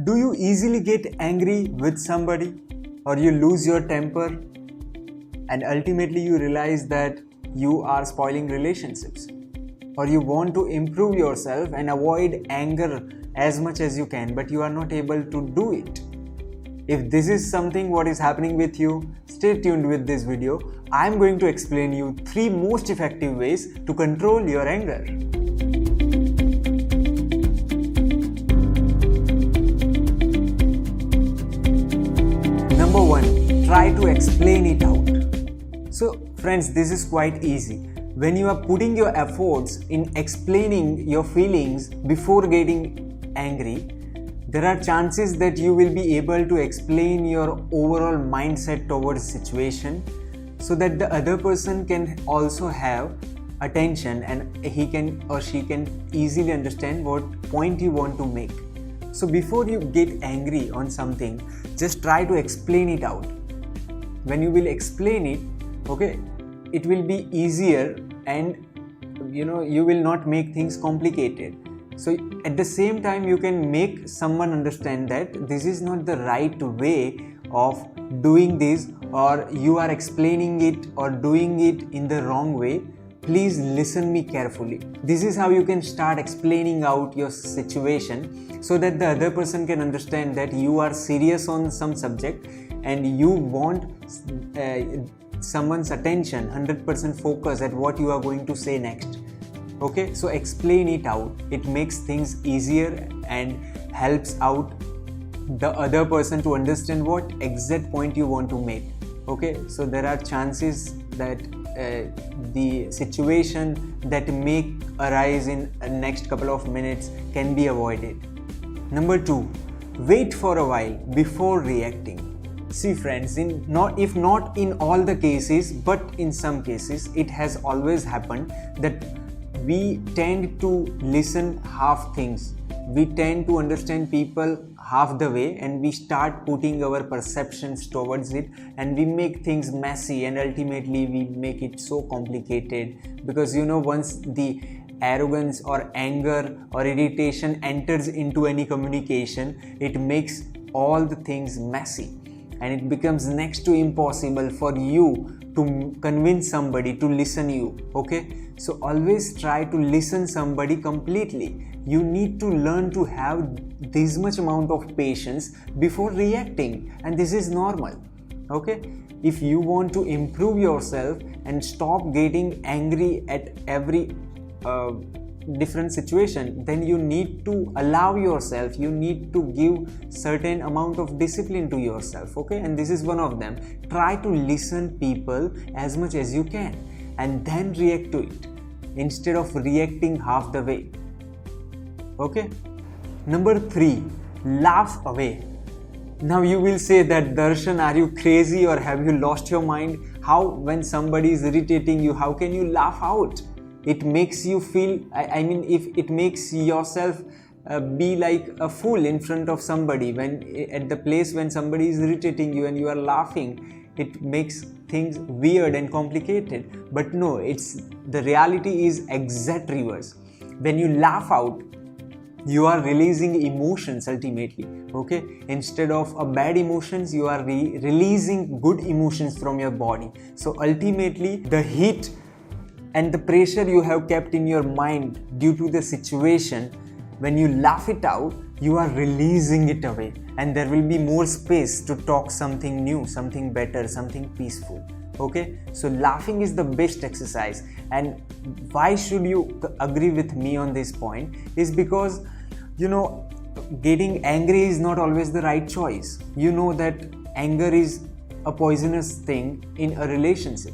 Do you easily get angry with somebody, or you lose your temper and ultimately you realize that you are spoiling relationships? Or you want to improve yourself and avoid anger as much as you can, but you are not able to do it? If this is something what is happening with you, stay tuned with this video. I am going to explain you 3 most effective ways to control your anger. Number 1, try to explain it out. So friends, this is quite easy. When you are putting your efforts in explaining your feelings before getting angry, there are chances that you will be able to explain your overall mindset towards situation so that the other person can also have attention and he can or she can easily understand what point you want to make. So before you get angry on something, just try to explain it out. When you will explain it, okay, it will be easier and you will not make things complicated. So at the same time, you can make someone understand that this is not the right way of doing this, or you are explaining it or doing it in the wrong way. Please listen me carefully. This is how you can start explaining out your situation so that the other person can understand that you are serious on some subject and you want someone's attention, 100% focus at what you are going to say next. Okay, so explain it out. It makes things easier and helps out the other person to understand what exact point you want to make. Okay, so there are chances that the situation that may arise in the next couple of minutes can be avoided. Number 2, wait for a while before reacting. See friends, if not in all the cases, but in some cases, it has always happened that we tend to listen half things. We tend to understand people half the way and we start putting our perceptions towards it and we make things messy and ultimately we make it so complicated because once the arrogance or anger or irritation enters into any communication, it makes all the things messy and it becomes next to impossible for you to convince somebody to listen you. Okay, so always try to listen somebody completely. You need to learn to have this much amount of patience before reacting, and this is normal. Okay, if you want to improve yourself and stop getting angry at every different situation, then you need to allow yourself, you need to give certain amount of discipline to yourself. Okay, and this is one of them. Try to listen people as much as you can and then react to it instead of reacting half the way. Okay, number 3, laugh away. Now you will say that, Darshan, are you crazy or have you lost your mind? How, when somebody is irritating you, how can you laugh out? It makes you feel, if it makes yourself be like a fool in front of somebody, when at the place when somebody is irritating you and you are laughing, it makes things weird and complicated. But no, the reality is exact reverse. When you laugh out, you are releasing emotions ultimately. Okay, instead of bad emotions, you are releasing good emotions from your body. So ultimately, the heat and the pressure you have kept in your mind due to the situation, when you laugh it out, you are releasing it away and there will be more space to talk something new, something better, something peaceful. Okay, so laughing is the best exercise. And why should you agree with me on this point is because getting angry is not always the right choice. You know that anger is a poisonous thing in a relationship.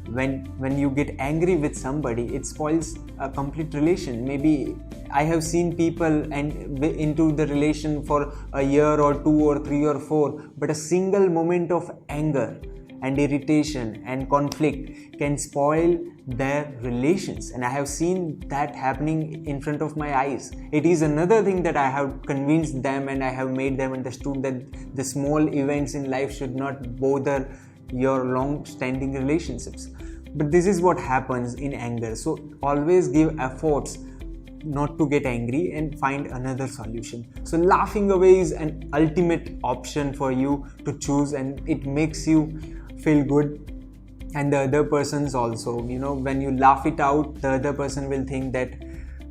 When you get angry with somebody, it spoils a complete relation. Maybe I have seen people into the relation for a year or 2 or 3 or 4, but a single moment of anger and irritation and conflict can spoil their relations, and I have seen that happening in front of my eyes. It is another thing that I have convinced them and I have made them understood that the small events in life should not bother your long-standing relationships. But this is what happens in anger. So always give efforts. not to get angry and find another solution. So laughing away is an ultimate option for you to choose, and it makes you feel good, and the other person's also. When you laugh it out, the other person will think that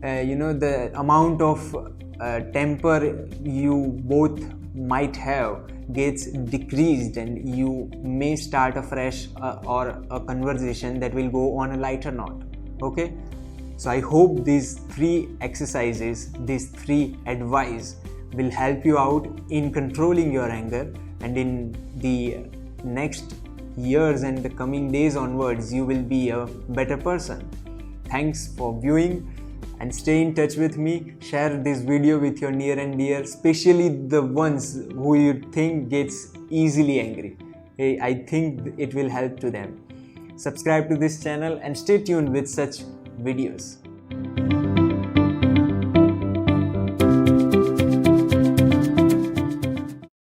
the amount of temper you both might have gets decreased, and you may start a fresh or a conversation that will go on a lighter note. Okay, so I hope these 3 exercises, these 3 advice will help you out in controlling your anger, and in the next years and the coming days onwards you will be a better person. Thanks for viewing, and stay in touch with me. Share this video with your near and dear, especially the ones who you think gets easily angry. I think it will help to them. Subscribe to this channel and stay tuned with such videos.